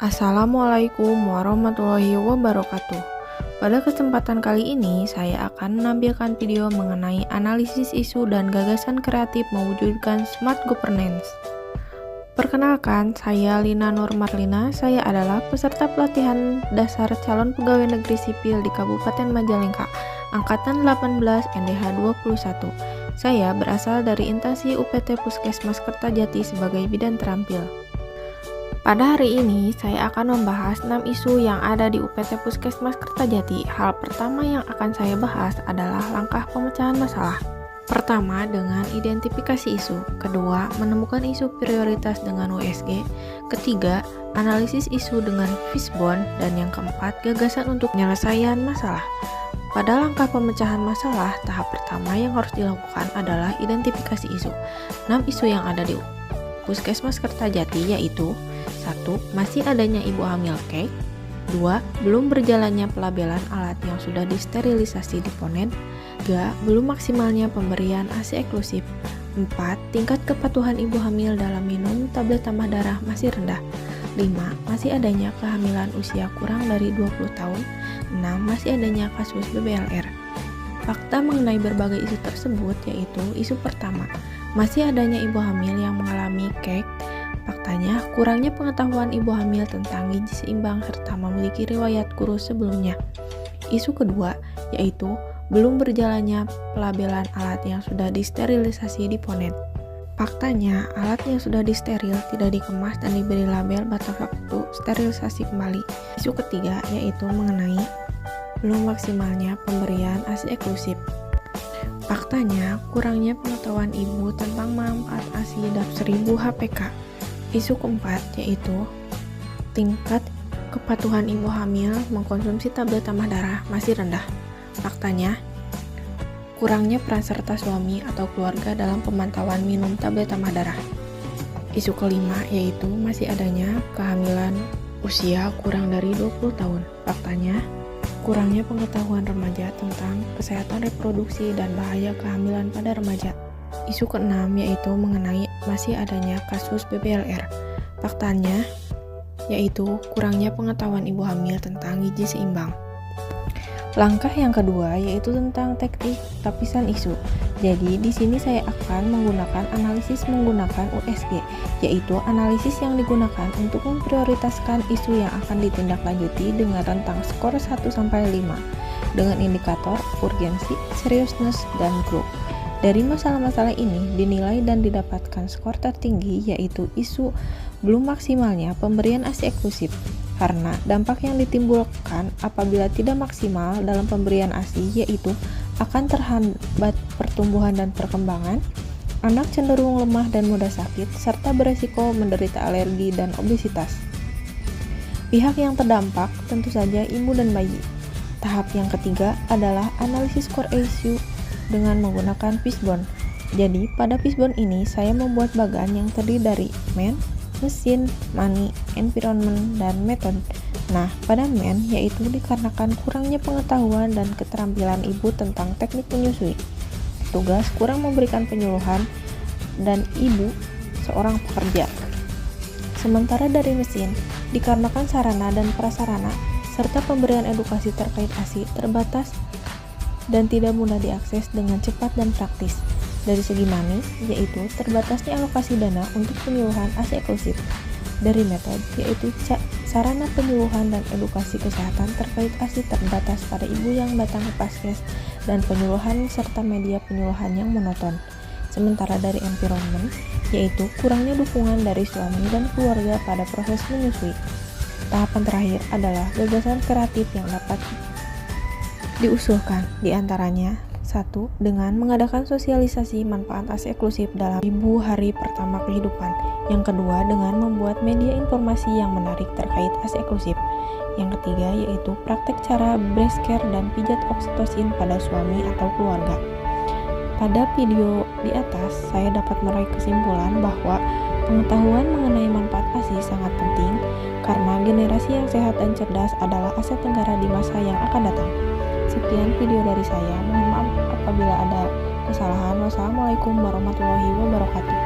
Assalamualaikum warahmatullahi wabarakatuh. Pada kesempatan kali ini, saya akan menampilkan video mengenai analisis isu dan gagasan kreatif mewujudkan smart governance. Perkenalkan, saya Lina Nur Marlina. Saya adalah peserta pelatihan dasar calon pegawai negeri sipil di Kabupaten Majalengka, Angkatan 18 NDH 21. Saya berasal dari instansi UPT Puskesmas Kertajati sebagai bidan terampil. Pada hari ini, saya akan membahas 6 isu yang ada di UPT Puskesmas Kertajati. Hal pertama yang akan saya bahas adalah langkah pemecahan masalah. Pertama, dengan identifikasi isu. Kedua, menemukan isu prioritas dengan USG. Ketiga, analisis isu dengan fishbone. Dan yang keempat, gagasan untuk penyelesaian masalah. Pada langkah pemecahan masalah, tahap pertama yang harus dilakukan adalah identifikasi isu. 6 isu yang ada di Puskesmas Kertajati yaitu: 1. Masih adanya ibu hamil kek. 2. Belum berjalannya pelabelan alat yang sudah disterilisasi di Ponen. 3. Belum maksimalnya pemberian ASI eksklusif. 4. Tingkat kepatuhan ibu hamil dalam minum tablet tambah darah masih rendah. 5. Masih adanya kehamilan usia kurang dari 20 tahun. 6. Masih adanya kasus BBLR. Fakta mengenai berbagai isu tersebut yaitu: isu pertama, masih adanya ibu hamil yang mengalami kek. Faktanya, kurangnya pengetahuan ibu hamil tentang gizi seimbang serta memiliki riwayat kurus sebelumnya. Isu kedua, yaitu belum berjalannya pelabelan alat yang sudah disterilisasi di Ponen. Faktanya, alat yang sudah disteril tidak dikemas dan diberi label batas waktu sterilisasi kembali. Isu ketiga, yaitu mengenai belum maksimalnya pemberian ASI eksklusif. Faktanya, kurangnya pengetahuan ibu tentang manfaat ASI DAP 1000 HPK. Isu keempat yaitu tingkat kepatuhan ibu hamil mengkonsumsi tablet tambah darah masih rendah. Faktanya, kurangnya peran serta suami atau keluarga dalam pemantauan minum tablet tambah darah. Isu kelima yaitu masih adanya kehamilan usia kurang dari 20 tahun. Faktanya, kurangnya pengetahuan remaja tentang kesehatan reproduksi dan bahaya kehamilan pada remaja. Isu keenam yaitu mengenai masih adanya kasus BBLR. Faktanya yaitu kurangnya pengetahuan ibu hamil tentang gizi seimbang. Langkah yang kedua yaitu tentang teknik lapisan isu. Jadi di sini saya akan menggunakan analisis menggunakan USG, yaitu analisis yang digunakan untuk memprioritaskan isu yang akan ditindaklanjuti dengan rentang skor 1-5 dengan indikator urgensi, seriousness, dan grup. Dari masalah-masalah ini dinilai dan didapatkan skor tertinggi yaitu isu belum maksimalnya pemberian ASI eksklusif, karena dampak yang ditimbulkan apabila tidak maksimal dalam pemberian ASI yaitu akan terhambat pertumbuhan dan perkembangan, anak cenderung lemah dan mudah sakit, serta beresiko menderita alergi dan obesitas. Pihak yang terdampak tentu saja ibu dan bayi. Tahap yang ketiga adalah analisis core issue dengan menggunakan fishbone. Jadi pada fishbone ini saya membuat bagan yang terdiri dari man, mesin, money, environment, dan method. Nah, pada man yaitu dikarenakan kurangnya pengetahuan dan keterampilan ibu tentang teknik menyusui. Tugas kurang memberikan penyuluhan dan ibu seorang pekerja. Sementara dari mesin, dikarenakan sarana dan prasarana serta pemberian edukasi terkait ASI terbatas dan tidak mudah diakses dengan cepat dan praktis. Dari segi money, yaitu terbatasnya alokasi dana untuk penyuluhan ASI eksklusif. Dari metode, yaitu sarana penyuluhan dan edukasi kesehatan terkait ASI terbatas pada ibu yang datang ke Paskes dan penyuluhan serta media penyuluhan yang monoton. Sementara dari environment, yaitu kurangnya dukungan dari suami dan keluarga pada proses menyusui. Tahapan terakhir adalah gagasan kreatif yang dapat diusulkan, diantaranya 1. Dengan mengadakan sosialisasi manfaat ASI eksklusif dalam ibu hari pertama kehidupan. Yang kedua, dengan membuat media informasi yang menarik terkait ASI eksklusif. Yang ketiga, yaitu praktek cara breast care dan pijat oksitosin pada suami atau keluarga. Pada video di atas, saya dapat meraih kesimpulan bahwa pengetahuan mengenai manfaat ASI sangat penting karena generasi yang sehat dan cerdas adalah aset negara di masa yang akan datang. Sekian video dari saya, mohon maaf apabila ada kesalahan. Wassalamualaikum warahmatullahi wabarakatuh.